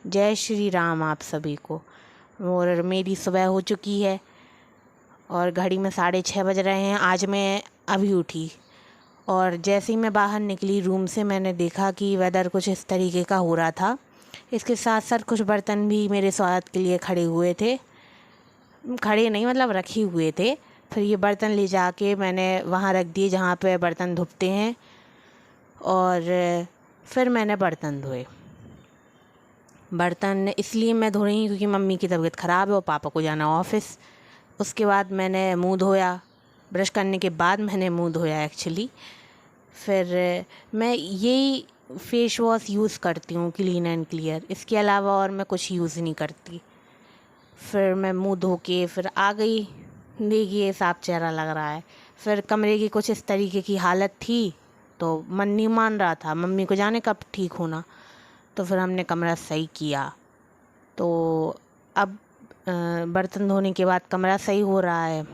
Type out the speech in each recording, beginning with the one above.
जय श्री राम आप सभी को। और मेरी सुबह हो चुकी है और घड़ी में 6:30 बज रहे हैं। आज मैं अभी उठी और जैसे ही मैं बाहर निकली रूम से, मैंने देखा कि वेदर कुछ इस तरीके का हो रहा था। इसके साथ साथ कुछ बर्तन भी मेरे स्वागत के लिए खड़े हुए थे, खड़े नहीं मतलब रखे हुए थे। फिर ये बर्तन ले जाके मैंने वहाँ रख दिए जहाँ पे बर्तन धुपते हैं, और फिर मैंने बर्तन धोए। बर्तन इसलिए मैं धो रही हूँ क्योंकि मम्मी की तबीयत ख़राब है और पापा को जाना ऑफिस। उसके बाद मैंने मुंह धोया, ब्रश करने के बाद मैंने मुंह धोया एक्चुअली। फिर मैं यही फेस वॉश यूज़ करती हूँ, क्लीन एंड क्लियर। इसके अलावा और मैं कुछ यूज़ नहीं करती। फिर मैं मुंह धो के फिर आ गई। देखिए साफ चेहरा लग रहा है। फिर कमरे की कुछ इस तरीके की हालत थी तो मन नहीं मान रहा था, मम्मी को जाने कब ठीक होना। तो फिर हमने कमरा सही किया। तो अब बर्तन धोने के बाद कमरा सही हो रहा है।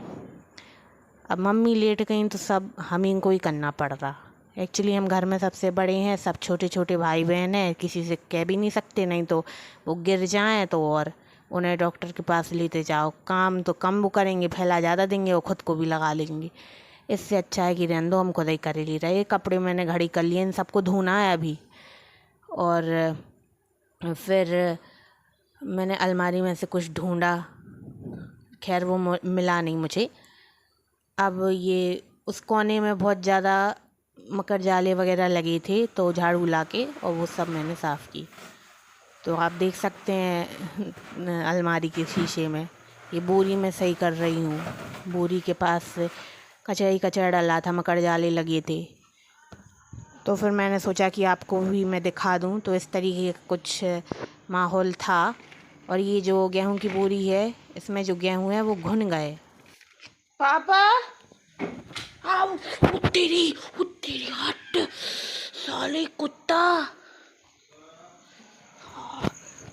अब मम्मी लेट गई तो सब हम ही को ही करना पड़ रहा। एक्चुअली हम घर में सबसे बड़े हैं, सब छोटे छोटे भाई बहन हैं, किसी से कह भी नहीं सकते, नहीं तो वो गिर जाएं तो और उन्हें डॉक्टर के पास लेते जाओ। काम तो कम वो करेंगे, फैला ज़्यादा देंगे, वो खुद को भी लगा लेंगे। इससे अच्छा है कि रहने दो, हम खुद ही कर ही रहे। कपड़े मैंने घड़ी कर लिए, इन सबको धोना है अभी। और फिर मैंने अलमारी में से कुछ ढूंढा, खैर वो मिला नहीं मुझे। अब ये उस कोने में बहुत ज़्यादा मकर जाले वगैरह लगे थे तो झाड़ू लाके और वो सब मैंने साफ़ की। तो आप देख सकते हैं अलमारी के शीशे में ये बोरी मैं सही कर रही हूँ। बोरी के पास कचरा ही कचरा डला था, मकर जाले लगे थे। तो फिर मैंने सोचा कि आपको भी मैं दिखा दूँ। तो इस तरीके का कुछ माहौल था। और ये जो गेहूं की बोरी है, इसमें जो गेहूं है वो घुन गए। पापा आओ, तेरी हट साले कुत्ता,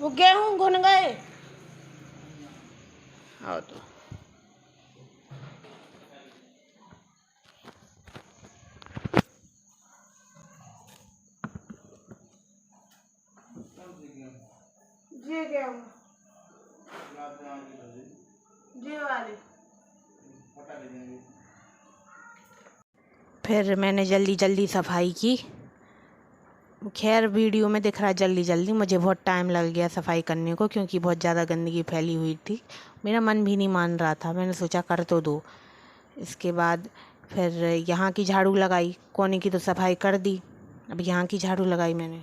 वो गेहूं घुन गए। आओ तो ये गेहूं ये वाले। फिर मैंने जल्दी जल्दी सफाई की। खैर वीडियो में दिख रहा है जल्दी जल्दी, मुझे बहुत टाइम लग गया सफाई करने को क्योंकि बहुत ज़्यादा गंदगी फैली हुई थी। मेरा मन भी नहीं मान रहा था, मैंने सोचा कर तो दो। इसके बाद फिर यहाँ की झाड़ू लगाई, कोने की तो सफाई कर दी, अब यहाँ की झाड़ू लगाई मैंने।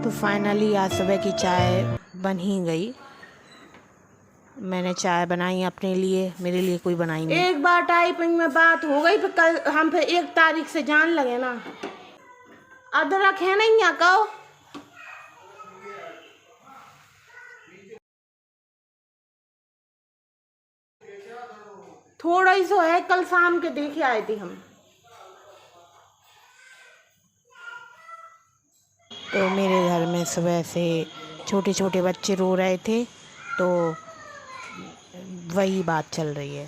तो फाइनली आज सुबह की चाय बन ही गई। मैंने चाय बनाई अपने लिए, मेरे लिए कोई बनाई नहीं। एक बार टाइपिंग में बात हो गई, फिर कल हम फिर 1 तारीख से जान लगे ना। अदरक है नहीं यहाँ का, थोड़ा ही सो है, कल शाम के देखे आए थे हम। तो मेरे घर में सुबह से छोटे छोटे बच्चे रो रहे थे, तो वही बात चल रही है।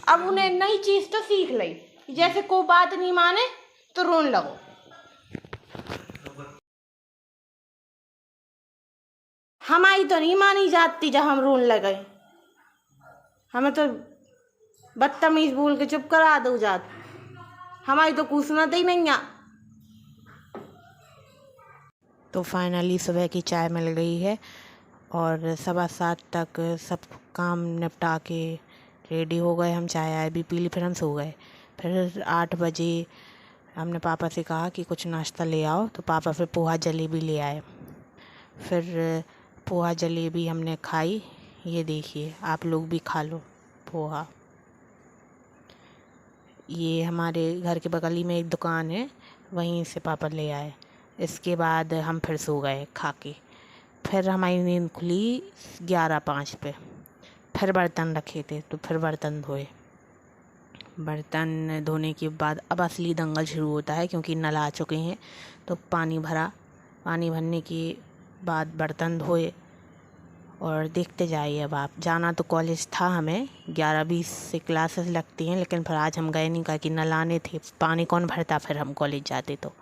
अब उन्हें नई चीज तो सीख ली, जैसे कोई बात नहीं माने तो रोने लगो। हमारी तो नहीं मानी जाती जब हम रोने लगे, हमें तो बदतमीज बोल के चुप करा दो जात, हमारी तो कुछ सुनते ही नहीं है। तो फाइनली सुबह की चाय मिल गई है और 7:15 तक सब काम निपटा के रेडी हो गए हम। चाय आए भी पी ली, फिर हम सो गए। फिर 8 बजे हमने पापा से कहा कि कुछ नाश्ता ले आओ, तो पापा फिर पोहा जलेबी ले आए। फिर पोहा जलेबी हमने खाई। ये देखिए, आप लोग भी खा लो पोहा। ये हमारे घर के बगल ही में एक दुकान है, वहीं से पापा ले आए। इसके बाद हम फिर सो गए खा के। फिर हमारी नींद खुली 11:05 पे। फिर बर्तन रखे थे तो फिर बर्तन धोए। बर्तन धोने के बाद अब असली दंगल शुरू होता है, क्योंकि नल आ चुके हैं। तो पानी भरा, पानी भरने के बाद बर्तन धोए। और देखते जाइए, अब आप जाना तो कॉलेज था हमें, 11:20 से क्लासेस लगती हैं, लेकिन फिर आज हम गए नहीं, कहा कि नल आने थे, पानी कौन भरता, फिर हम कॉलेज जाते। तो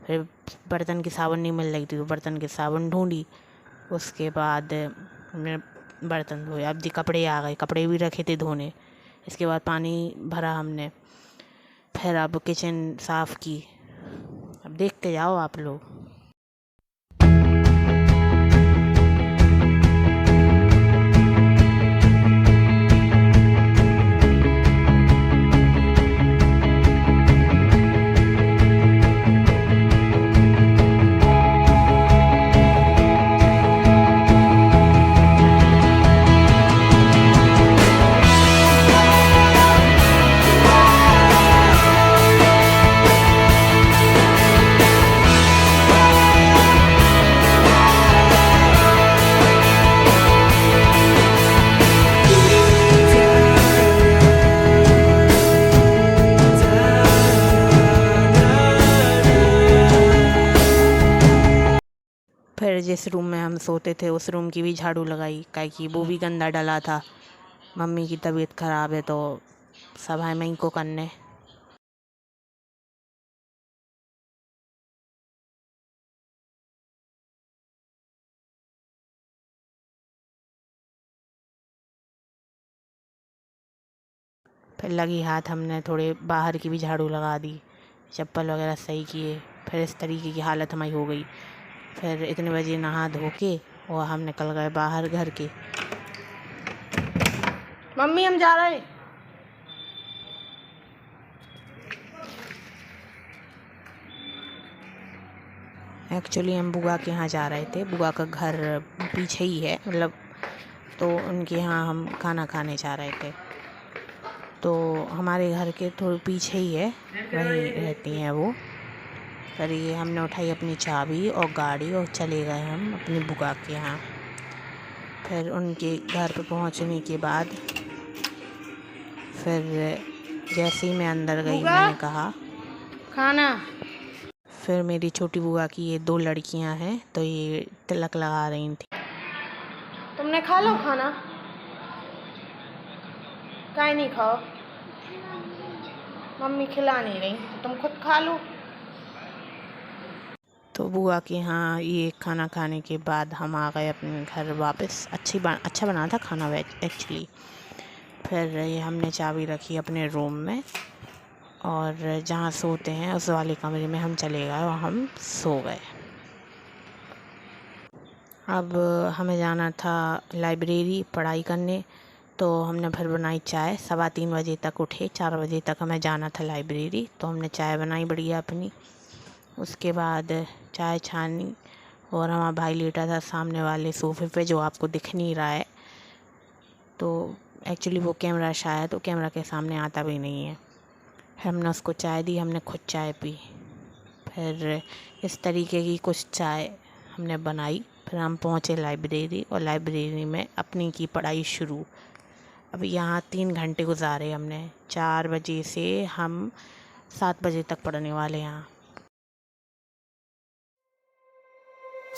फिर बर्तन की साबुन नहीं मिल रही थी, तो बर्तन की साबुन ढूंढी। उसके बाद हमने बर्तन धोए। अब जी कपड़े आ गए, कपड़े भी रखे थे धोने। इसके बाद पानी भरा हमने। फिर अब किचन साफ़ की। अब देखते जाओ आप लोग। फिर जिस रूम में हम सोते थे उस रूम की भी झाड़ू लगाई, काहे कि वो भी गंदा डला था। मम्मी की तबीयत ख़राब है तो सब है मैं को करने। फिर लगी हाथ हमने थोड़े बाहर की भी झाड़ू लगा दी, चप्पल वगैरह सही किए। फिर इस तरीके की हालत हमारी हो गई। फिर इतने बजे नहा धो के और हम निकल गए बाहर घर के। मम्मी हम जा रहे हैं। एक्चुअली हम बुआ के यहाँ जा रहे थे, बुआ का घर पीछे ही है, मतलब तो उनके यहाँ हम खाना खाने जा रहे थे। तो हमारे घर के थोड़े पीछे ही है, वहीं रहती हैं वो। फिर ये हमने उठाई अपनी चाबी और गाड़ी और चले गए हम अपनी बुआ के यहाँ। फिर उनके घर पर पहुँचने के बाद फिर जैसे ही मैं अंदर गई मैंने कहा खाना। फिर मेरी छोटी बुआ की ये 2 लड़कियां हैं, तो ये तिलक लगा रही थी। तुमने खा लो खाना, काहे नहीं खाओ, मम्मी खिला नहीं रही, तुम खुद खा लो। तो बुआ के यहाँ ये खाना खाने के बाद हम आ गए अपने घर वापस। अच्छा बना था खाना वेज एक्चुअली। फिर ये हमने चाबी रखी अपने रूम में, और जहाँ सोते हैं उस वाले कमरे में हम चले गए और हम सो गए। अब हमें जाना था लाइब्रेरी पढ़ाई करने, तो हमने फिर बनाई चाय। 3:15 बजे तक उठे, 4 बजे तक हमें जाना था लाइब्रेरी, तो हमने चाय बनाई बढ़िया अपनी। उसके बाद चाय छानी और हमारा भाई लेटा था सामने वाले सोफे पे, जो आपको दिख नहीं रहा है। तो एक्चुअली वो कैमरा शायद वो कैमरा के सामने आता भी नहीं है। हमने उसको चाय दी, हमने खुद चाय पी। फिर इस तरीके की कुछ चाय हमने बनाई। फिर हम पहुँचे लाइब्रेरी, और लाइब्रेरी में अपनी की पढ़ाई शुरू। अब यहाँ 3 घंटे गुजारे हमने। 4 बजे से हम 7 बजे तक पढ़ने वाले यहाँ।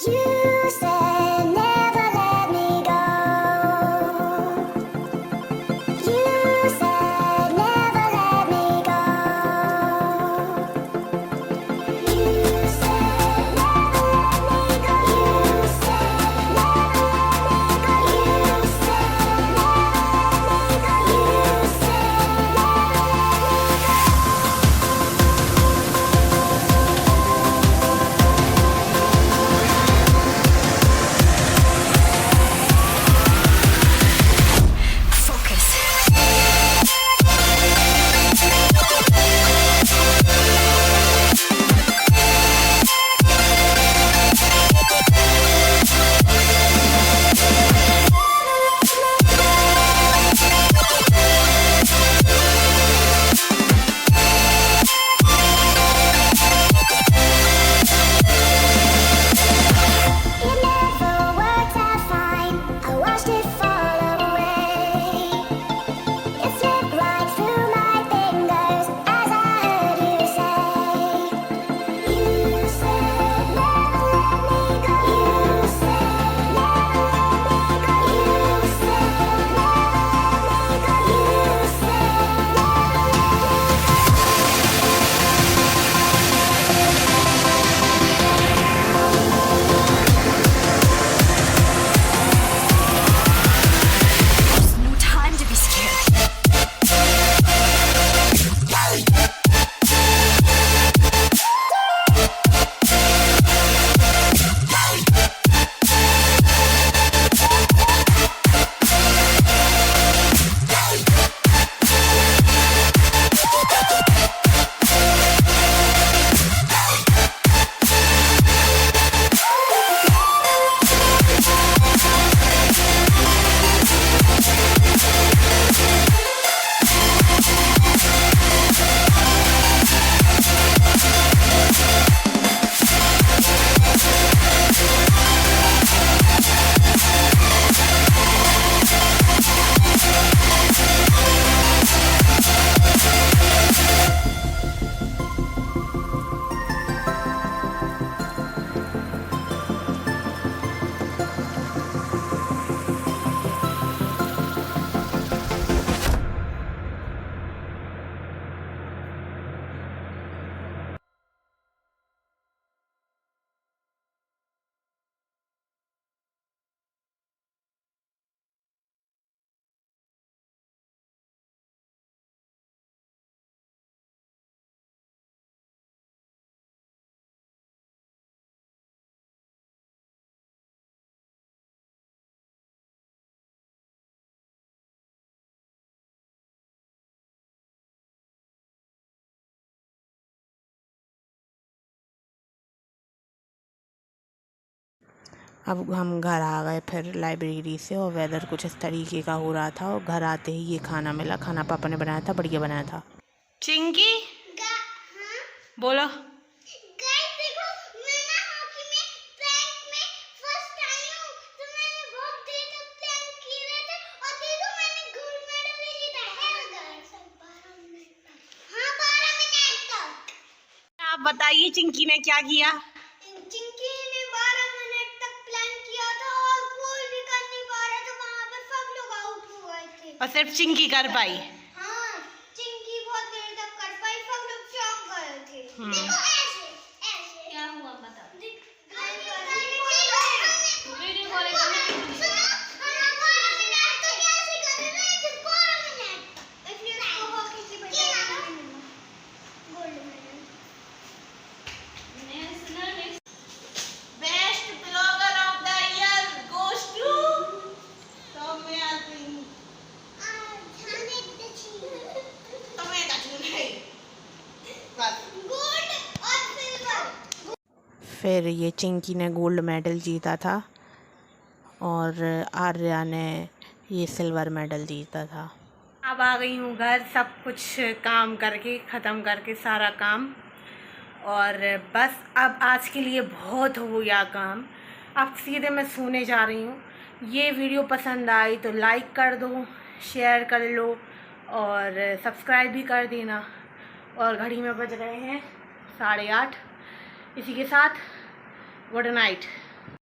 You said never let me go. You said never let me go. You said never let me go. You said never let me go. You said never let me go. You said never let me go. अब हम घर आ गए फिर library से, और weather कुछ इस तरीके का हो रहा था, और घर आते ही ये खाना मिला। खाना पापा ने बनाया था, बढ़िया बनाया था। चिंकी बोलो। आप बताइए चिंकी ने क्या किया? चिंकी ने 12 मिनट तक प्लान किया था और कोई भी कर नहीं पा रहा था, वहाँ पर सब लोग आउट हो गए थे और सिर्फ चिंकी कर पाई। हाँ, चिंकी बहुत देर तक कर पाई, सब लोग चौंक गए थे। देखो ऐसे ऐसे क्या हुआ बताओ। फिर ये चिंकी ने गोल्ड मेडल जीता था और आर्या ने ये सिल्वर मेडल जीता था। अब आ गई हूँ घर, सब कुछ काम करके ख़त्म करके सारा काम, और बस अब आज के लिए बहुत हो गया काम। अब सीधे मैं सोने जा रही हूँ। ये वीडियो पसंद आई तो लाइक कर दो, शेयर कर लो और सब्सक्राइब भी कर देना। और घड़ी में बज रहे हैं 8:30। इसी के साथ गुड नाइट।